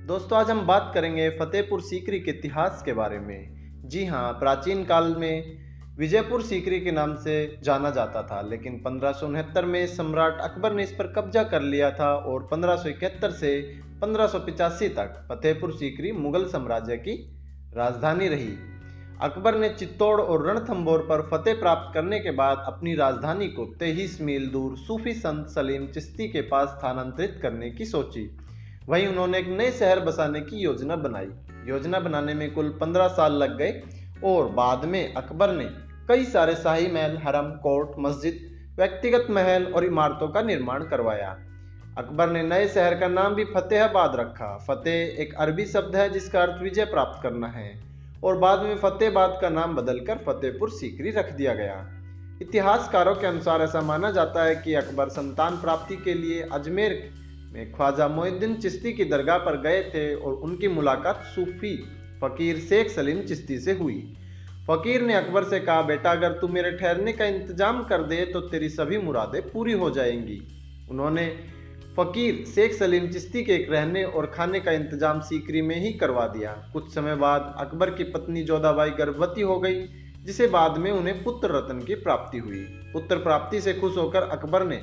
दोस्तों, आज हम बात करेंगे फतेहपुर सीकरी के इतिहास के बारे में। जी हाँ, प्राचीन काल में विजयपुर सीकरी के नाम से जाना जाता था, लेकिन 1569 में सम्राट अकबर ने इस पर कब्जा कर लिया था और 1571 से 1585 तक फतेहपुर सीकरी मुगल साम्राज्य की राजधानी रही। अकबर ने चित्तौड़ और रणथंभौर पर फतेह प्राप्त करने के बाद अपनी राजधानी को 23 मील दूर सूफी संत सलीम चिश्ती के पास स्थानांतरित करने की सोची। वहीं उन्होंने एक नए शहर बसाने की योजना बनाई। योजना बनाने में कुल 15 साल लग गए और बाद में अकबर ने कई सारे शाही महल, हरम, कोर्ट, मस्जिद, व्यक्तिगत महल और इमारतों का निर्माण करवाया। अकबर ने नए शहर का नाम भी फतेहाबाद रखा। फतेह एक अरबी शब्द है जिसका अर्थ विजय प्राप्त करना है और बाद में फतेहाबाद का नाम बदलकर फतेहपुर सीकरी रख दिया गया। इतिहासकारों के अनुसार ऐसा माना जाता है कि अकबर संतान प्राप्ति के लिए अजमेर में ख्वाजा मोइनुद्दीन चिश्ती की दरगाह पर गए थे और उनकी मुलाकात सूफी फकीर शेख सलीम चिश्ती से हुई। फकीर ने अकबर से कहा, बेटा, अगर तू मेरे ठहरने का इंतजाम कर दे तो तेरी सभी मुरादें पूरी हो जाएंगी। उन्होंने फकीर शेख सलीम चिश्ती के एक रहने और खाने का इंतजाम सीकरी में ही करवा दिया। कुछ समय बाद अकबर की पत्नी जोधाबाई गर्भवती हो गई, जिसे बाद में उन्हें पुत्र रत्न की प्राप्ति हुई। पुत्र प्राप्ति से खुश होकर अकबर ने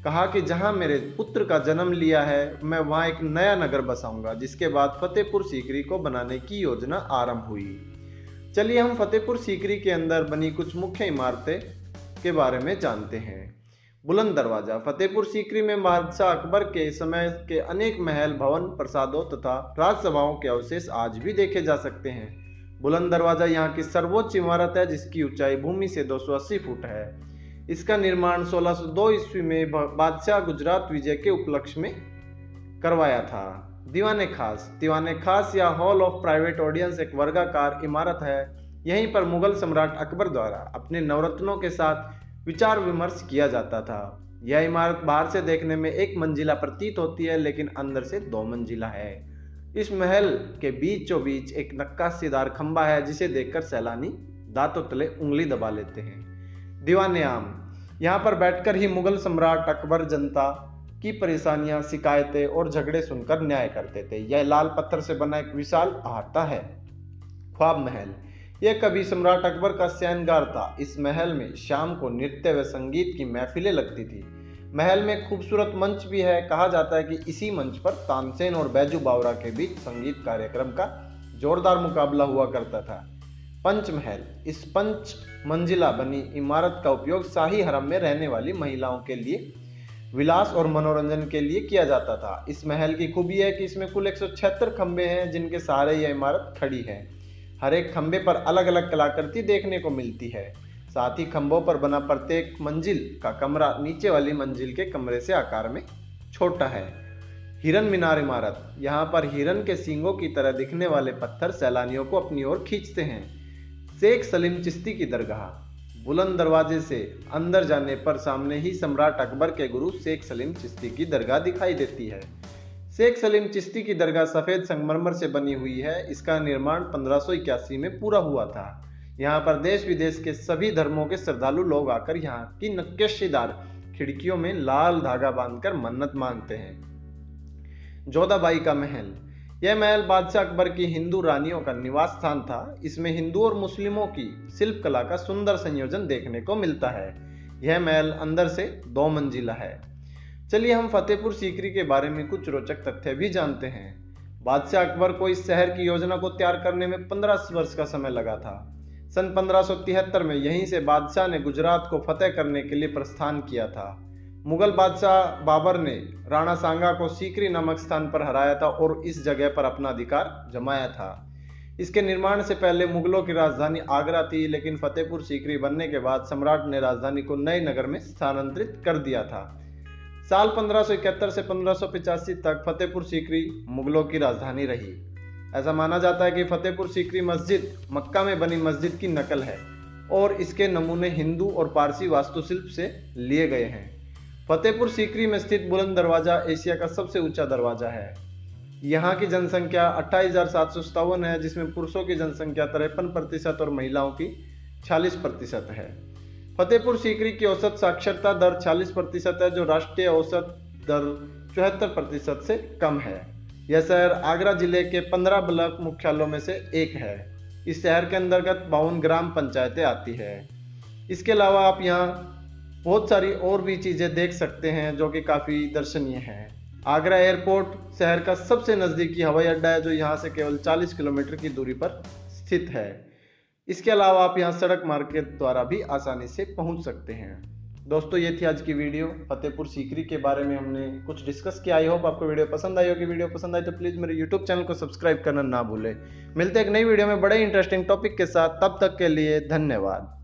कहा कि जहां मेरे पुत्र का जन्म लिया है मैं वहां एक नया नगर बसाऊंगा, जिसके बाद फतेहपुर सीकरी को बनाने की योजना आरंभ हुई। चलिए हम फतेहपुर सीकरी के अंदर बनी कुछ मुख्य इमारतें के बारे में जानते हैं। बुलंद दरवाजा। फतेहपुर सीकरी में बादशाह अकबर के समय के अनेक महल, भवन, प्रसादों तथा राजसभाओं के अवशेष आज भी देखे जा सकते हैं। बुलंद दरवाजा यहाँ की सर्वोच्च इमारत है जिसकी ऊंचाई भूमि से 280 फुट है। इसका निर्माण 1602 ईस्वी में बादशाह गुजरात विजय के उपलक्ष्य में करवाया था। दीवाने खास। दीवाने खास या हॉल ऑफ प्राइवेट ऑडियंस एक वर्गाकार इमारत है। यहीं पर मुगल सम्राट अकबर द्वारा अपने नवरत्नों के साथ विचार विमर्श किया जाता था। यह इमारत बाहर से देखने में एक मंजिला प्रतीत होती है, लेकिन अंदर से 2 मंजिला है। इस महल के बीचों बीच एक नक्काशीदार खंबा है जिसे देखकर सैलानी दांतों तले उंगली दबा लेते हैं। दीवाने आम। यहाँ पर बैठकर ही मुगल सम्राट अकबर जनता की परेशानियां, शिकायतें और झगड़े सुनकर न्याय करते थे। यह लाल पत्थर से बना एक विशाल अहाता है। ख्वाब महल। यह कभी सम्राट अकबर का शयनगार था। इस महल में शाम को नृत्य व संगीत की महफिलें लगती थी। महल में खूबसूरत मंच भी है। कहा जाता है कि इसी मंच पर तानसेन और बैजू बावरा के बीच संगीत कार्यक्रम का जोरदार मुकाबला हुआ करता था। पंचमहल। इस 5 मंजिला बनी इमारत का उपयोग शाही हरम में रहने वाली महिलाओं के लिए विलास और मनोरंजन के लिए किया जाता था। इस महल की खूबी है कि इसमें कुल 176 खंबे हैं जिनके सहारे यह इमारत खड़ी है। हर एक खंबे पर अलग अलग कलाकृति देखने को मिलती है। साथ ही खंभों पर बना प्रत्येक मंजिल का कमरा नीचे वाली मंजिल के कमरे से आकार में छोटा है। हिरन मीनार इमारत। यहाँ पर हिरन के सींगों की तरह दिखने वाले पत्थर सैलानियों को अपनी ओर खींचते हैं। शेख सलीम चिश्ती की दरगाह। बुलंद दरवाजे से अंदर जाने पर सामने ही सम्राट अकबर के गुरु शेख सलीम चिश्ती की दरगाह दिखाई देती है। शेख सलीम चिश्ती की दरगाह सफ़ेद संगमरमर से बनी हुई है। इसका निर्माण 1581 में पूरा हुआ था। यहाँ पर देश विदेश के सभी धर्मों के श्रद्धालु लोग आकर यहाँ की नक्काशीदार खिड़कियों में लाल धागा बांधकर मन्नत मांगते हैं। जोधाबाई का महल। यह महल बादशाह अकबर की हिंदू रानियों का निवास स्थान था। इसमें हिंदू और मुस्लिमों की शिल्प कला का सुंदर संयोजन देखने को मिलता है। यह महल अंदर से 2 मंजिला है। चलिए हम फतेहपुर सीकरी के बारे में कुछ रोचक तथ्य भी जानते हैं। बादशाह अकबर को इस शहर की योजना को तैयार करने में 15 वर्ष का समय लगा था। सन 1573 में यहीं से बादशाह ने गुजरात को फतेह करने के लिए प्रस्थान किया था। मुगल बादशाह बाबर ने राणा सांगा को सीकरी नामक स्थान पर हराया था और इस जगह पर अपना अधिकार जमाया था। इसके निर्माण से पहले मुगलों की राजधानी आगरा थी, लेकिन फतेहपुर सीकरी बनने के बाद सम्राट ने राजधानी को नए नगर में स्थानांतरित कर दिया था। साल 1571 से 1585 तक फतेहपुर सीकरी मुगलों की राजधानी रही। ऐसा माना जाता है कि फतेहपुर सीकरी मस्जिद मक्का में बनी मस्जिद की नकल है और इसके नमूने हिंदू और पारसी वास्तुशिल्प से लिए गए हैं। फतेहपुर सीकरी में स्थित बुलंद दरवाजा एशिया का सबसे ऊंचा दरवाजा है। यहाँ की जनसंख्या 28,757 है, जिसमें पुरुषों की जनसंख्या 53% और महिलाओं की 46% है। फतेहपुर सीकरी की औसत साक्षरता दर 40% है, जो राष्ट्रीय औसत दर 74% से कम है। यह शहर आगरा जिले के 15 ब्लॉक मुख्यालयों में से एक है। इस शहर के अंतर्गत 52 ग्राम पंचायतें आती है। इसके अलावा आप यहाँ बहुत सारी और भी चीज़ें देख सकते हैं जो कि काफ़ी दर्शनीय हैं। आगरा एयरपोर्ट शहर का सबसे नज़दीकी हवाई अड्डा है, जो यहाँ से केवल 40 किलोमीटर की दूरी पर स्थित है। इसके अलावा आप यहाँ सड़क मार्ग के द्वारा भी आसानी से पहुँच सकते हैं। दोस्तों, ये थी आज की वीडियो। फतेहपुर सीकरी के बारे में हमने कुछ डिस्कस किया। आई होप आपको वीडियो पसंद आई होगी। वीडियो पसंद आई तो प्लीज़ मेरे यूट्यूब चैनल को सब्सक्राइब करना ना भूलें। मिलते हैं एक नई वीडियो में बड़े इंटरेस्टिंग टॉपिक के साथ। तब तक के लिए धन्यवाद।